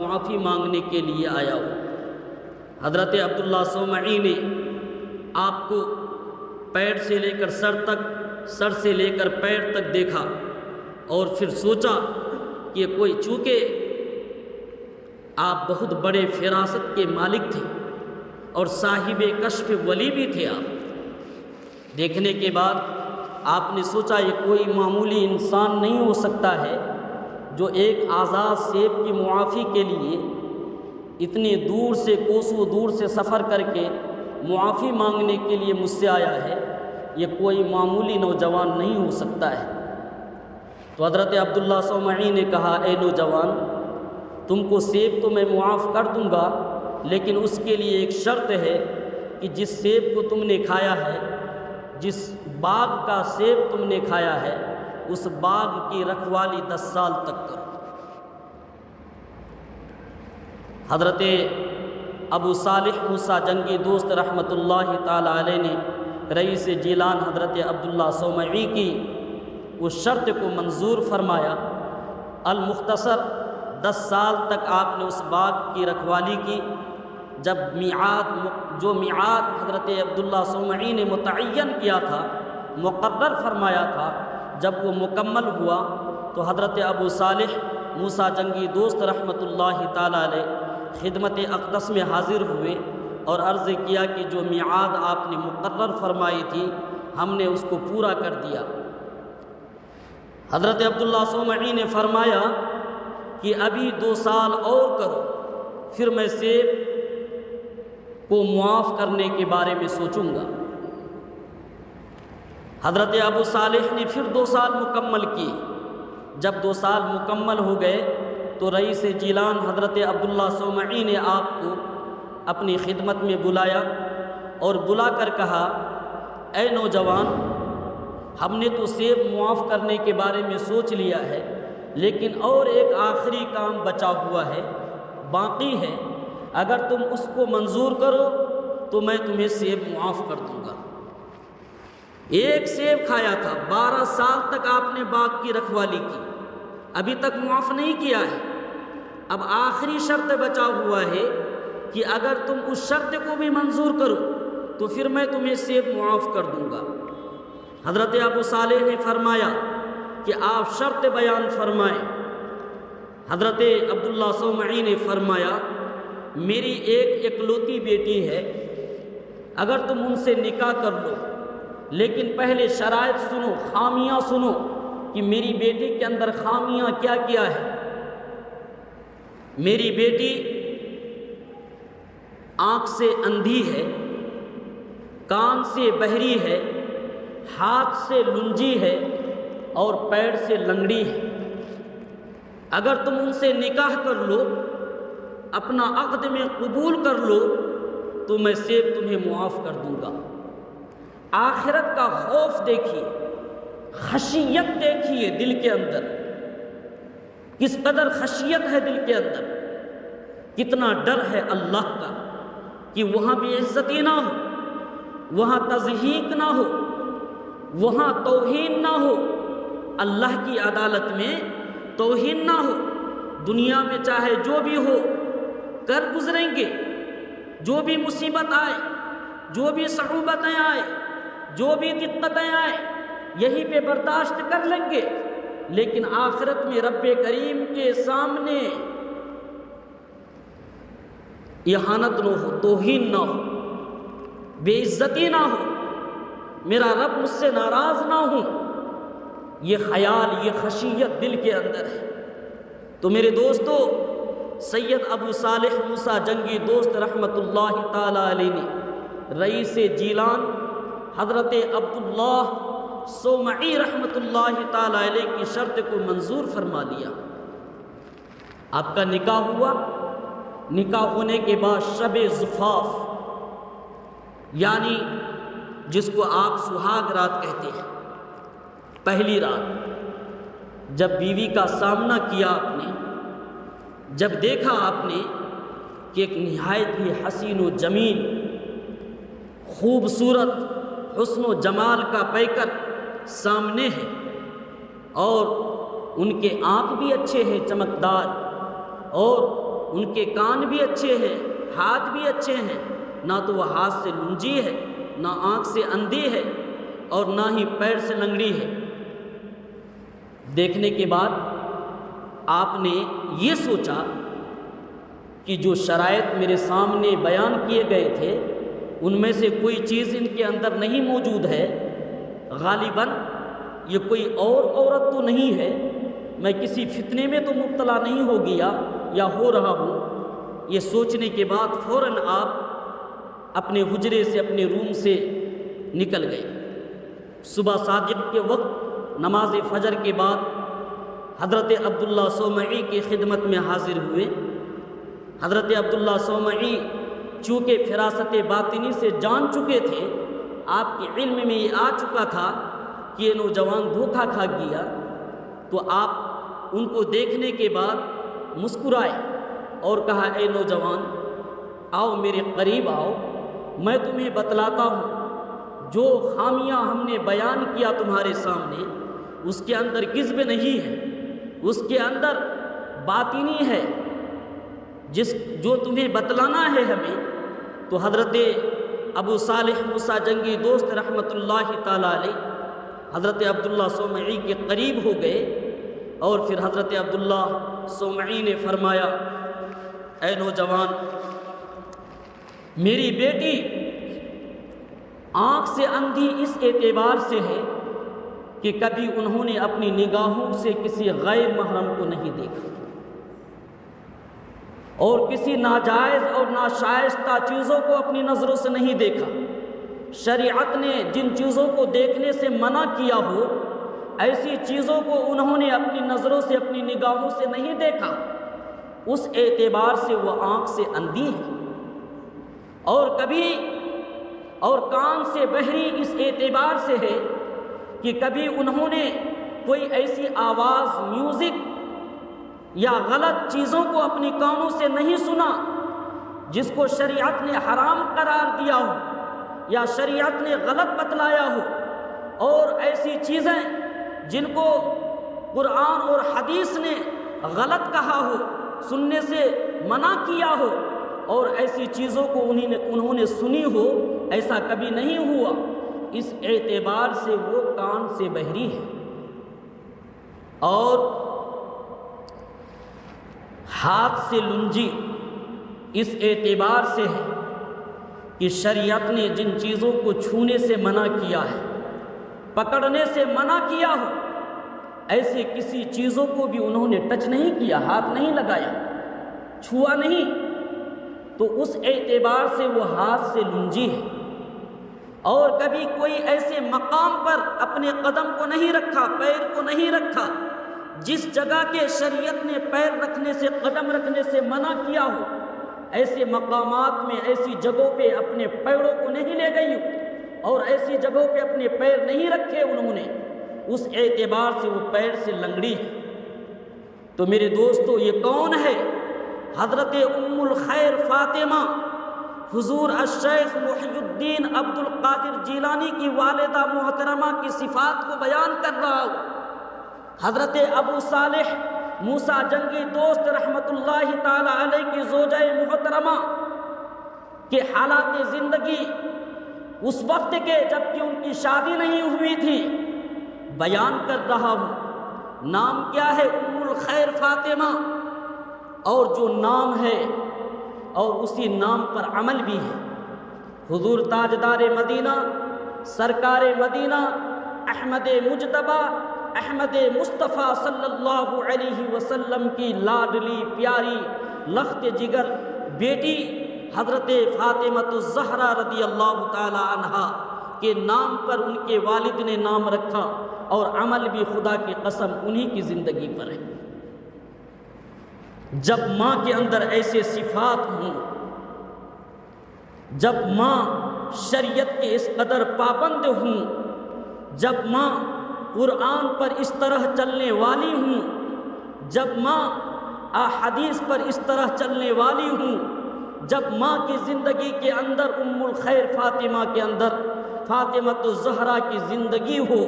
معافی مانگنے کے لیے آیا ہوں۔ حضرت عبداللہ صومعی نے آپ کو پیر سے لے کر سر تک، سر سے لے کر پیر تک دیکھا اور پھر سوچا کہ کوئی، چونکہ آپ بہت بڑے فراست کے مالک تھے اور صاحب کشف ولی بھی تھے آپ۔ دیکھنے کے بعد آپ نے سوچا یہ کوئی معمولی انسان نہیں ہو سکتا ہے جو ایک آزاد سیب کی معافی کے لیے اتنی دور سے، کوسوں دور سے سفر کر کے معافی مانگنے کے لیے مجھ سے آیا ہے، یہ کوئی معمولی نوجوان نہیں ہو سکتا ہے۔ تو حضرت عبداللہ صومعی نے کہا، اے نوجوان، تم کو سیب تو میں معاف کر دوں گا، لیکن اس کے لیے ایک شرط ہے کہ جس سیب کو تم نے کھایا ہے، جس باغ کا سیب تم نے کھایا ہے، اس باغ کی رکھوالی 10 سال تک کرو۔ حضرت ابو صالح موسیٰ جنگی دوست رحمۃ اللہ تعالی علیہ نے رئیس جیلان حضرت عبداللہ صومعی کی اس شرط کو منظور فرمایا۔ المختصر 10 سال تک آپ نے اس باغ کی رکھوالی کی۔ جب جو میعاد حضرت عبداللہ صومعی نے متعین کیا تھا، مقرر فرمایا تھا، جب وہ مکمل ہوا تو حضرت ابو صالح موسیٰ جنگی دوست رحمۃ اللہ تعالی علیہ خدمت اقدس میں حاضر ہوئے اور عرض کیا کہ جو میعاد آپ نے مقرر فرمائی تھی، ہم نے اس کو پورا کر دیا۔ حضرت عبداللہ صومعی نے فرمایا کہ ابھی 2 سال اور کرو، پھر میں سیب کو معاف کرنے کے بارے میں سوچوں گا۔ حضرت ابو صالح نے پھر 2 سال مکمل کیے۔ جب 2 سال مکمل ہو گئے تو رئیس جیلان حضرت عبداللہ صومعی نے آپ کو اپنی خدمت میں بلایا اور بلا کر کہا، اے نوجوان، ہم نے تو سیب معاف کرنے کے بارے میں سوچ لیا ہے، لیکن اور ایک آخری کام بچا ہوا ہے، باقی ہے۔ اگر تم اس کو منظور کرو تو میں تمہیں سیب معاف کر دوں گا۔ ایک سیب کھایا تھا، 12 سال تک آپ نے باغ کی رکھوالی کی، ابھی تک معاف نہیں کیا ہے۔ اب آخری شرط بچا ہوا ہے کہ اگر تم اس شرط کو بھی منظور کرو تو پھر میں تمہیں سیب معاف کر دوں گا۔ حضرت ابو صالح نے فرمایا کہ آپ شرط بیان فرمائیں۔ حضرت عبداللہ صومعی نے فرمایا، میری ایک اکلوتی بیٹی ہے، اگر تم ان سے نکاح کر لو، لیکن پہلے شرائط سنو، خامیاں سنو کہ میری بیٹی کے اندر خامیاں کیا کیا ہے۔ میری بیٹی آنکھ سے اندھی ہے، کان سے بہری ہے، ہاتھ سے لنجی ہے اور پیر سے لنگڑی ہے۔ اگر تم ان سے نکاح کر لو، اپنا عقد میں قبول کر لو تو میں سیب تمہیں معاف کر دوں گا۔ آخرت کا خوف دیکھیے، خشیت دیکھیے دل کے اندر، کس قدر خشیت ہے دل کے اندر، کتنا ڈر ہے اللہ کا کہ وہاں بے عزتی نہ ہو، وہاں تضحیک نہ ہو، وہاں توہین نہ ہو، اللہ کی عدالت میں توہین نہ ہو۔ دنیا میں چاہے جو بھی ہو کر گزریں گے، جو بھی مصیبت آئے، جو بھی صعوبتیں آئے، جو بھی دقتیں آئے، یہی پہ برداشت کر لیں گے، لیکن آخرت میں رب کریم کے سامنے اہانت نہ ہو، توہین نہ ہو، بے عزتی نہ ہو، میرا رب مجھ سے ناراض نہ ہو، یہ خیال، یہ خشیت دل کے اندر ہے۔ تو میرے دوستو، سید ابو صالح موسیٰ جنگی دوست رحمۃ اللہ تعالی علیہ نے رئیس جیلان حضرت عبداللہ صومعی رحمۃ اللہ تعالی علیہ کی شرط کو منظور فرما لیا۔ آپ کا نکاح ہوا۔ نکاح ہونے کے بعد شب زفاف، یعنی جس کو آپ سہاگ رات کہتے ہیں، پہلی رات جب بیوی کا سامنا کیا آپ نے، جب دیکھا آپ نے کہ ایک نہایت ہی حسین و جمیل، خوبصورت حسن و جمال کا پیکر سامنے ہے اور ان کے آنکھ بھی اچھے ہیں، چمکدار، اور ان کے کان بھی اچھے ہیں، ہاتھ بھی اچھے ہیں، نہ تو وہ ہاتھ سے لنجی ہے، نہ آنکھ سے اندھی ہے، اور نہ ہی پیر سے لنگڑی ہے۔ دیکھنے کے بعد آپ نے یہ سوچا کہ جو شرائط میرے سامنے بیان کیے گئے تھے ان میں سے کوئی چیز ان کے اندر نہیں موجود ہے، غالباً یہ کوئی اور عورت تو نہیں ہے، میں کسی فتنے میں تو مبتلا نہیں ہو گیا یا ہو رہا ہوں۔ یہ سوچنے کے بعد فوراً آپ اپنے حجرے سے، اپنے روم سے نکل گئے۔ صبح صادق کے وقت نماز فجر کے بعد حضرت عبداللہ صومعی کی خدمت میں حاضر ہوئے۔ حضرت عبداللہ صومعی چونکہ فراست باطنی سے جان چکے تھے، آپ کے علم میں یہ آ چکا تھا کہ یہ نوجوان دھوکہ کھا گیا، تو آپ ان کو دیکھنے کے بعد مسکرائے اور کہا، اے نوجوان، آؤ میرے قریب آؤ، میں تمہیں بتلاتا ہوں جو خامیاں ہم نے بیان کیا تمہارے سامنے اس کے اندر کذب نہیں ہے، اس کے اندر باطنی ہے، جو تمہیں بتلانا ہے ہمیں۔ تو حضرت ابو صالح موسیٰ جنگی دوست رحمۃ اللہ تعالیٰ علیہ حضرت عبداللہ صومعی کے قریب ہو گئے، اور پھر حضرت عبداللہ صومعی نے فرمایا، اے نوجوان، میری بیٹی آنکھ سے اندھی اس اعتبار سے ہے کہ کبھی انہوں نے اپنی نگاہوں سے کسی غیر محرم کو نہیں دیکھا، اور کسی ناجائز اور ناشائستہ چیزوں کو اپنی نظروں سے نہیں دیکھا۔ شریعت نے جن چیزوں کو دیکھنے سے منع کیا ہو، ایسی چیزوں کو انہوں نے اپنی نظروں سے، اپنی نگاہوں سے نہیں دیکھا، اس اعتبار سے وہ آنکھ سے اندھی ہے، اور کان سے بہری اس اعتبار سے ہے کہ کبھی انہوں نے کوئی ایسی آواز، میوزک یا غلط چیزوں کو اپنی کانوں سے نہیں سنا جس کو شریعت نے حرام قرار دیا ہو یا شریعت نے غلط بتلایا ہو، اور ایسی چیزیں جن کو قرآن اور حدیث نے غلط کہا ہو، سننے سے منع کیا ہو، اور ایسی چیزوں کو انہوں نے سنی ہو، ایسا کبھی نہیں ہوا۔ اس اعتبار سے وہ کان سے بہری ہے، اور ہاتھ سے لنجی اس اعتبار سے ہے کہ شریعت نے جن چیزوں کو چھونے سے منع کیا ہے، پکڑنے سے منع کیا ہو، ایسے کسی چیزوں کو بھی انہوں نے ٹچ نہیں کیا، ہاتھ نہیں لگایا، چھوا نہیں، تو اس اعتبار سے وہ ہاتھ سے لنجی ہے۔ اور کبھی کوئی ایسے مقام پر اپنے قدم کو نہیں رکھا، پیر کو نہیں رکھا جس جگہ کے شریعت نے پیر رکھنے سے، قدم رکھنے سے منع کیا ہو، ایسے مقامات میں، ایسی جگہوں پہ اپنے پیروں کو نہیں لے گئی اور ایسی جگہوں پہ اپنے پیر نہیں رکھے انہوں نے، اس اعتبار سے وہ پیر سے لنگڑی ہے۔ تو میرے دوستو، یہ کون ہے؟ حضرت ام الخیر فاطمہ، حضور الشیخ محی الدین عبد القادر جیلانی کی والدہ محترمہ کی صفات کو بیان کر رہا ہوں۔ حضرت ابو صالح موسیٰ جنگی دوست رحمت اللہ تعالی علیہ کی زوجہ محترمہ کے حالات زندگی اس وقت کے جبکہ ان کی شادی نہیں ہوئی تھی بیان کر رہا ہوں۔ نام کیا ہے؟ ام الخیر فاطمہ، اور جو نام ہے اور اسی نام پر عمل بھی ہے۔ حضور تاجدار مدینہ، سرکار مدینہ، احمد مجتبیٰ، احمد مصطفیٰ صلی اللہ علیہ وسلم کی لاڈلی پیاری لخت جگر بیٹی حضرت فاطمہ الزہرا رضی اللہ تعالی عنہا کے نام پر ان کے والد نے نام رکھا، اور عمل بھی خدا کی قسم انہی کی زندگی پر ہے۔ جب ماں کے اندر ایسے صفات ہوں، جب ماں شریعت کے اس قدر پابند ہوں، جب ماں قرآن پر اس طرح چلنے والی ہوں، جب ماں احادیث پر اس طرح چلنے والی ہوں، جب ماں کی زندگی کے اندر ام الخیر فاطمہ کے اندر فاطمہ الزہرا کی زندگی ہو،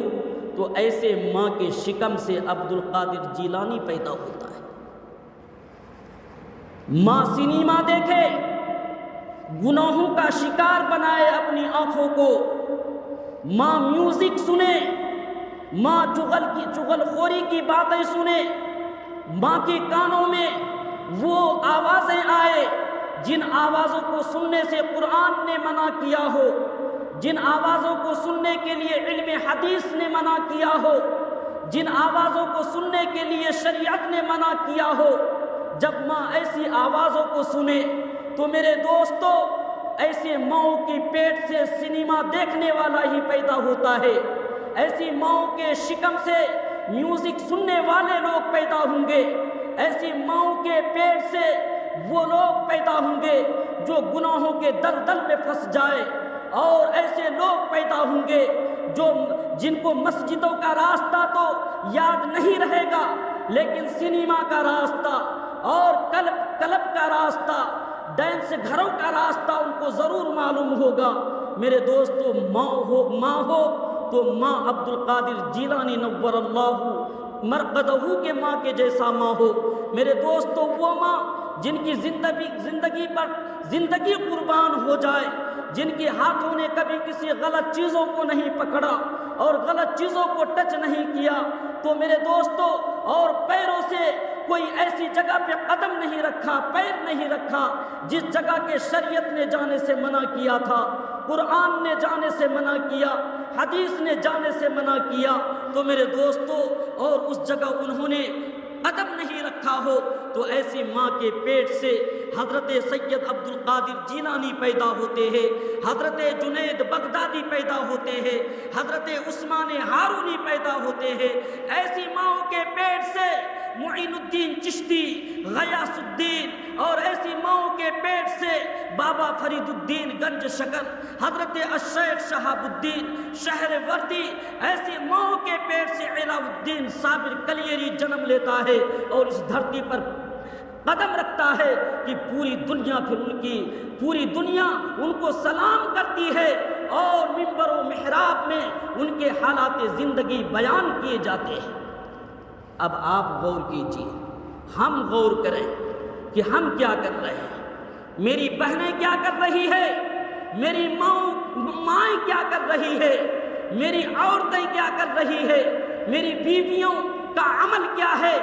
تو ایسے ماں کے شکم سے عبد القادر جیلانی پیدا ہوتا ہے۔ ماں سنیما دیکھے، گناہوں کا شکار بنائے اپنی آنکھوں کو، ماں میوزک سنے، ماں چغل خوری کی باتیں سنے، ماں کے کانوں میں وہ آوازیں آئے جن آوازوں کو سننے سے قرآن نے منع کیا ہو، جن آوازوں کو سننے کے لیے علم حدیث نے منع کیا ہو، جن آوازوں کو سننے کے لیے شریعت نے منع کیا ہو۔ جب ماں ایسی آوازوں کو سنے تو میرے دوستو، ایسے ماؤں کی پیٹ سے سنیما دیکھنے والا ہی پیدا ہوتا ہے، ایسی ماؤں کے شکم سے میوزک سننے والے لوگ پیدا ہوں گے، ایسی ماؤں کے پیٹ سے وہ لوگ پیدا ہوں گے جو گناہوں کے دلدل میں پھنس جائے، اور ایسے لوگ پیدا ہوں گے جن کو مسجدوں کا راستہ تو یاد نہیں رہے گا، لیکن سنیما کا راستہ اور کلب کا راستہ، ڈانس گھروں کا راستہ ان کو ضرور معلوم ہوگا۔ میرے دوستو، ماں ہو تو ماں عبد القادر جیلانی نور اللہ مرقدہ کے ماں کے جیسا ماں ہو۔ میرے دوستو، وہ ماں جن کی زندگی قربان ہو جائے، جن کے ہاتھوں نے کبھی کسی غلط چیزوں کو نہیں پکڑا اور غلط چیزوں کو ٹچ نہیں کیا، تو میرے دوستو، اور پیروں سے کوئی ایسی جگہ پہ قدم نہیں رکھا، پیر نہیں رکھا جس جگہ کے شریعت نے جانے سے منع کیا تھا، قرآن نے جانے سے منع کیا، حدیث نے جانے سے منع کیا، تو میرے دوستو، اور اس جگہ انہوں نے قدم نہیں رکھا ہو، تو ایسی ماں کے پیٹ سے حضرت سید عبد القادر جیلانی پیدا ہوتے ہیں، حضرت جنید بغدادی پیدا ہوتے ہیں، حضرت عثمان ہارونی پیدا ہوتے ہیں، ایسی ماں کے پیٹ سے معین الدین چشتی، غیاث الدین، اور ایسی ماں کے پیٹ سے بابا فرید الدین گنج شکر، حضرت الشیخ شہاب الدین شہر وردی، ایسی ماں کے پیٹ سے علاء الدین صابر کلیری جنم لیتا ہے اور اس دھرتی پر قدم رکھتا ہے کہ پوری دنیا ان کو سلام کرتی ہے، اور منبر و محراب میں ان کے حالات زندگی بیان کیے جاتے ہیں۔ اب آپ غور کیجیے، ہم غور کریں کہ ہم کیا کر رہے ہیں، میری بہنیں کیا کر رہی ہے، میری مائیں کیا کر رہی ہے، میری عورتیں کیا کر رہی ہے، میری بیویوں کا عمل کیا ہے۔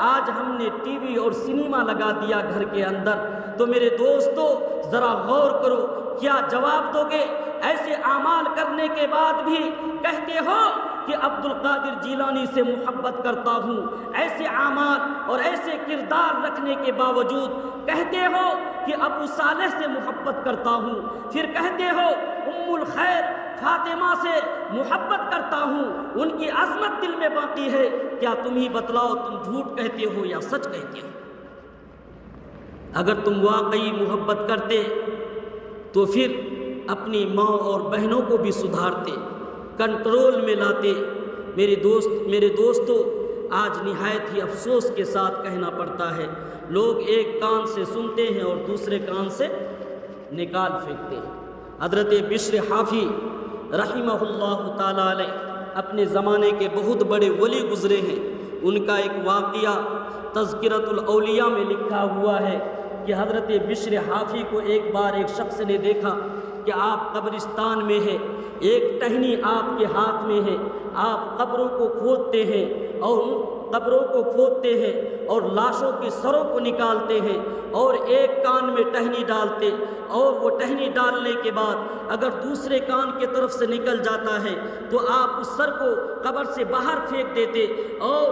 آج ہم نے ٹی وی اور سنیما لگا دیا گھر کے اندر، تو میرے دوستو ذرا غور کرو، کیا جواب دو گے؟ ایسے اعمال کرنے کے بعد بھی کہتے ہو کہ عبد القادر جیلانی سے محبت کرتا ہوں، ایسے اعمال اور ایسے کردار رکھنے کے باوجود کہتے ہو کہ ابو صالح سے محبت کرتا ہوں، پھر کہتے ہو ام الخیر فاطمہ سے محبت کرتا ہوں، ان کی عظمت دل میں باقی ہے۔ کیا تم ہی بتلاؤ، تم جھوٹ کہتے ہو یا سچ کہتے ہو؟ اگر تم واقعی محبت کرتے تو پھر اپنی ماں اور بہنوں کو بھی سدھارتے، کنٹرول میں لاتے۔ میرے دوستو، آج نہایت ہی افسوس کے ساتھ کہنا پڑتا ہے، لوگ ایک کان سے سنتے ہیں اور دوسرے کان سے نکال پھینکتے ہیں۔ حضرت بشر حافی رحمہ اللہ تعالی علیہ اپنے زمانے کے بہت بڑے ولی گزرے ہیں۔ ان کا ایک واقعہ تذکرۃ الاولیاء میں لکھا ہوا ہے کہ حضرت بشر حافی کو ایک بار ایک شخص نے دیکھا کہ آپ قبرستان میں ہیں، ایک ٹہنی آپ کے ہاتھ میں ہے، آپ قبروں کو کھودتے ہیں اور قبروں کو کھودتے ہیں اور لاشوں کے سروں کو نکالتے ہیں اور ایک کان میں ٹہنی ڈالتے، اور وہ ٹہنی ڈالنے کے بعد اگر دوسرے کان کی طرف سے نکل جاتا ہے تو آپ اس سر کو قبر سے باہر پھینک دیتے، اور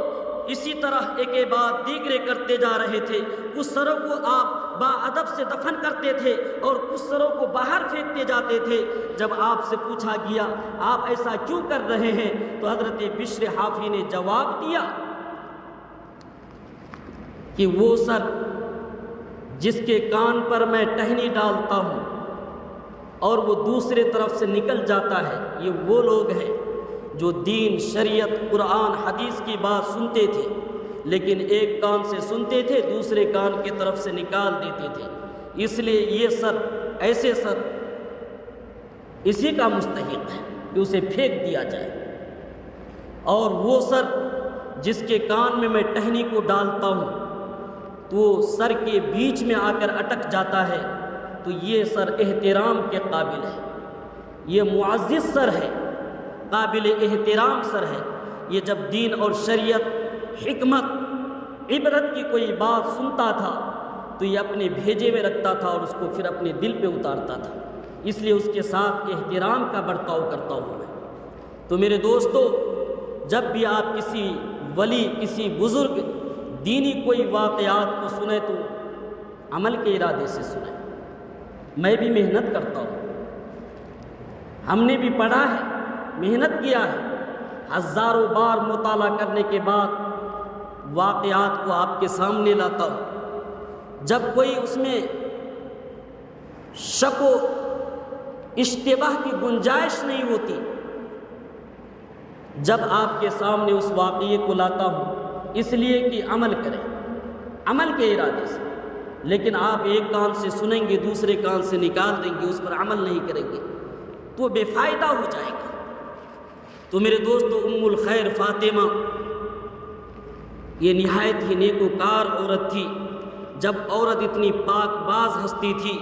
اسی طرح ایک کے بعد دیگرے کرتے جا رہے تھے۔ کچھ سروں کو آپ باادب سے دفن کرتے تھے اور کچھ سروں کو باہر پھینکتے جاتے تھے۔ جب آپ سے پوچھا گیا آپ ایسا کیوں کر رہے ہیں تو حضرت بشر حافی نے جواب دیا کہ وہ سر جس کے کان پر میں ٹہنی ڈالتا ہوں اور وہ دوسرے طرف سے نکل جاتا ہے، یہ وہ لوگ ہیں جو دین، شریعت، قرآن، حدیث کی بات سنتے تھے لیکن ایک کان سے سنتے تھے، دوسرے کان کی طرف سے نکال دیتے تھے۔ اس لیے یہ سر، ایسے سر اسی کا مستحق ہے کہ اسے پھینک دیا جائے، اور وہ سر جس کے کان میں ٹہنی کو ڈالتا ہوں تو سر کے بیچ میں آ کر اٹک جاتا ہے تو یہ سر احترام کے قابل ہے، یہ معزز سر ہے، قابل احترام سر ہے۔ یہ جب دین اور شریعت، حکمت، عبرت کی کوئی بات سنتا تھا تو یہ اپنے بھیجے میں رکھتا تھا اور اس کو پھر اپنے دل پہ اتارتا تھا، اس لیے اس کے ساتھ احترام کا برتاؤ کرتا ہوں میں۔ تو میرے دوستو، جب بھی آپ کسی ولی، کسی بزرگ دینی کوئی واقعات کو سنیں تو عمل کے ارادے سے سنیں۔ میں بھی محنت کرتا ہوں، ہم نے بھی پڑھا ہے، محنت کیا ہے، ہزاروں بار مطالعہ کرنے کے بعد واقعات کو آپ کے سامنے لاتا ہوں۔ جب کوئی اس میں شک و اشتباہ کی گنجائش نہیں ہوتی، جب آپ کے سامنے اس واقعے کو لاتا ہوں اس لیے کہ عمل کریں، عمل کے ارادے سے، لیکن آپ ایک کان سے سنیں گے دوسرے کان سے نکال دیں گے، اس پر عمل نہیں کریں گے تو بے فائدہ ہو جائے گا۔ تو میرے دوستو، ام الخیر فاطمہ یہ نہایت ہی نیکوکار عورت تھی۔ جب عورت اتنی پاک باز ہستی تھی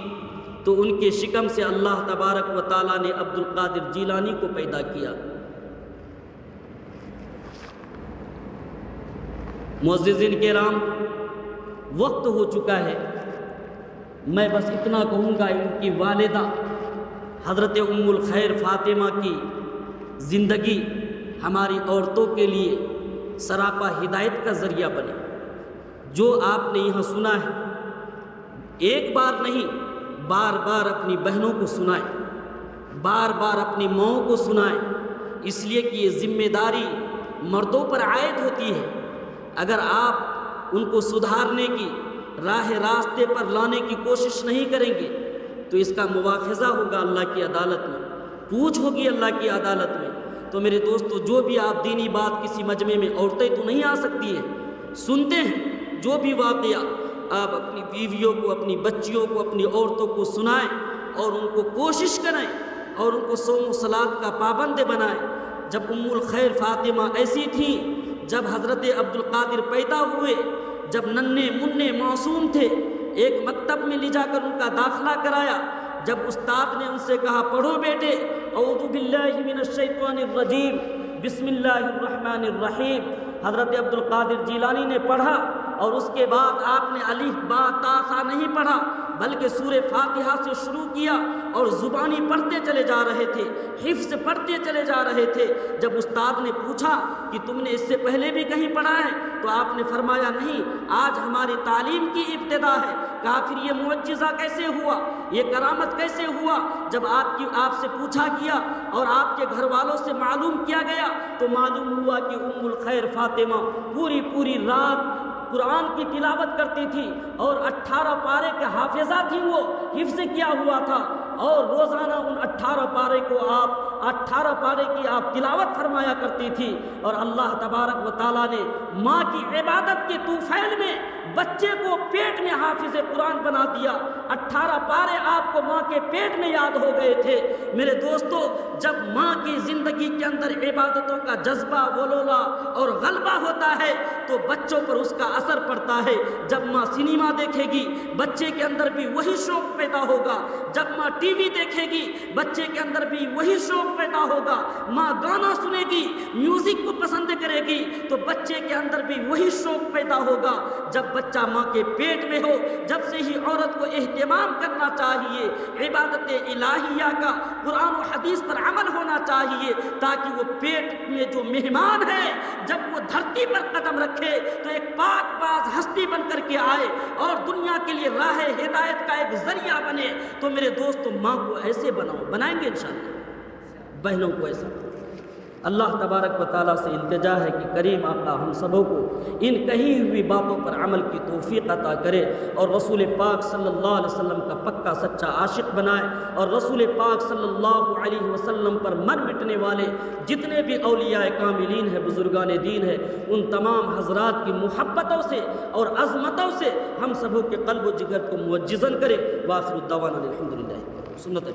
تو ان کے شکم سے اللہ تبارک و تعالیٰ نے عبد القادر جیلانی کو پیدا کیا۔ معززین کرام، وقت ہو چکا ہے، میں بس اتنا کہوں گا، ان کی والدہ حضرت ام الخیر فاطمہ کی زندگی ہماری عورتوں کے لیے سراپا ہدایت کا ذریعہ بنے۔ جو آپ نے یہاں سنا ہے، ایک بار نہیں، بار بار اپنی بہنوں کو سنائیں، بار بار اپنی ماؤں کو سنائیں، اس لیے کہ یہ ذمہ داری مردوں پر عائد ہوتی ہے۔ اگر آپ ان کو سدھارنے کی راہ راستے پر لانے کی کوشش نہیں کریں گے تو اس کا مواخذہ ہوگا اللہ کی عدالت میں، پوچھ ہوگی اللہ کی عدالت میں۔ تو میرے دوستو، جو بھی آپ دینی بات کسی مجمع میں، عورتیں تو نہیں آ سکتی ہیں، سنتے ہیں جو بھی واقعہ، آپ اپنی بیویوں کو، اپنی بچیوں کو، اپنی عورتوں کو سنائیں اور ان کو کوشش کریں اور ان کو صوم و صلات کا پابند بنائیں۔ جب ام الخیر فاطمہ ایسی تھیں، جب حضرت عبد القادر پیدا ہوئے، جب ننھے منھے معصوم تھے، ایک مکتب میں لے جا کر ان کا داخلہ کرایا۔ جب استاد نے ان سے کہا پڑھو بیٹے، اعوذ باللہ من الشیطان الرجیم، بسم اللہ الرحمن الرحیم، حضرت عبد القادر جیلانی نے پڑھا اور اس کے بعد آپ نے الف با تا ثا نہیں پڑھا بلکہ سورہ فاتحہ سے شروع کیا اور زبانی پڑھتے چلے جا رہے تھے، حفظ پڑھتے چلے جا رہے تھے۔ جب استاد نے پوچھا کہ تم نے اس سے پہلے بھی کہیں پڑھا ہے تو آپ نے فرمایا نہیں، آج ہماری تعلیم کی ابتدا ہے۔ کہا پھر یہ معجزہ کیسے ہوا، یہ کرامت کیسے ہوا؟ جب آپ سے پوچھا گیا اور آپ کے گھر والوں سے معلوم کیا گیا تو معلوم ہوا کہ ام الخیر فاطمہ پوری رات قرآن کی تلاوت کرتی تھی اور 18 پارے کے حافظہ تھی، وہ حفظ کیا ہوا تھا اور روزانہ ان 18 پارے کو 18 پارے کی آپ تلاوت فرمایا کرتی تھی۔ اور اللہ تبارک و تعالیٰ نے ماں کی عبادت کے طوفان میں بچے کو پیٹ میں حافظ قرآن بنا دیا۔ 18 پارے آپ کو ماں کے پیٹ میں یاد ہو گئے تھے۔ میرے دوستو، جب ماں کی زندگی کے اندر عبادتوں کا جذبہ، ولولہ اور غلبہ ہوتا ہے تو بچوں پر اس کا اثر پڑتا ہے۔ جب ماں سنیما دیکھے گی بچے کے اندر بھی وہی شوق پیدا ہوگا، جب ماں ٹی وی دیکھے گی بچے کے اندر بھی وہی شوق پیدا ہوگا، ماں گانا سنے گی، میوزک کو پسند کرے گی تو بچے کے اندر بھی وہی شوق پیدا ہوگا۔ جب بچہ ماں کے پیٹ میں ہو، جب سے ہی عورت کو اہتمام کرنا چاہیے، عبادت الہیہ کا، قرآن و حدیث پر عمل ہونا چاہیے، تاکہ وہ پیٹ میں جو مہمان ہے جب وہ دھرتی پر قدم رکھے تو ایک پاک باز ہستی بن کر کے آئے اور دنیا کے لیے راہ ہدایت کا ایک ذریعہ بنے۔ تو میرے دوستو، ماں کو ایسے بناؤ، بنائیں گے انشاءاللہ، بہنوں کو ایسا۔ اللہ تبارک و تعالیٰ سے التجا ہے کہ کریم آقا ہم سبوں کو ان کہی ہوئی باتوں پر عمل کی توفیق عطا کرے اور رسول پاک صلی اللہ علیہ وسلم کا پکا سچا عاشق بنائے، اور رسول پاک صلی اللہ علیہ وسلم پر مر مٹنے والے جتنے بھی اولیاء کاملین ہیں، بزرگان دین ہیں، ان تمام حضرات کی محبتوں سے اور عظمتوں سے ہم سبوں کے قلب و جگر کو معجزن کرے۔ وآخر الدعوانا الحمدللہ سنت ہے۔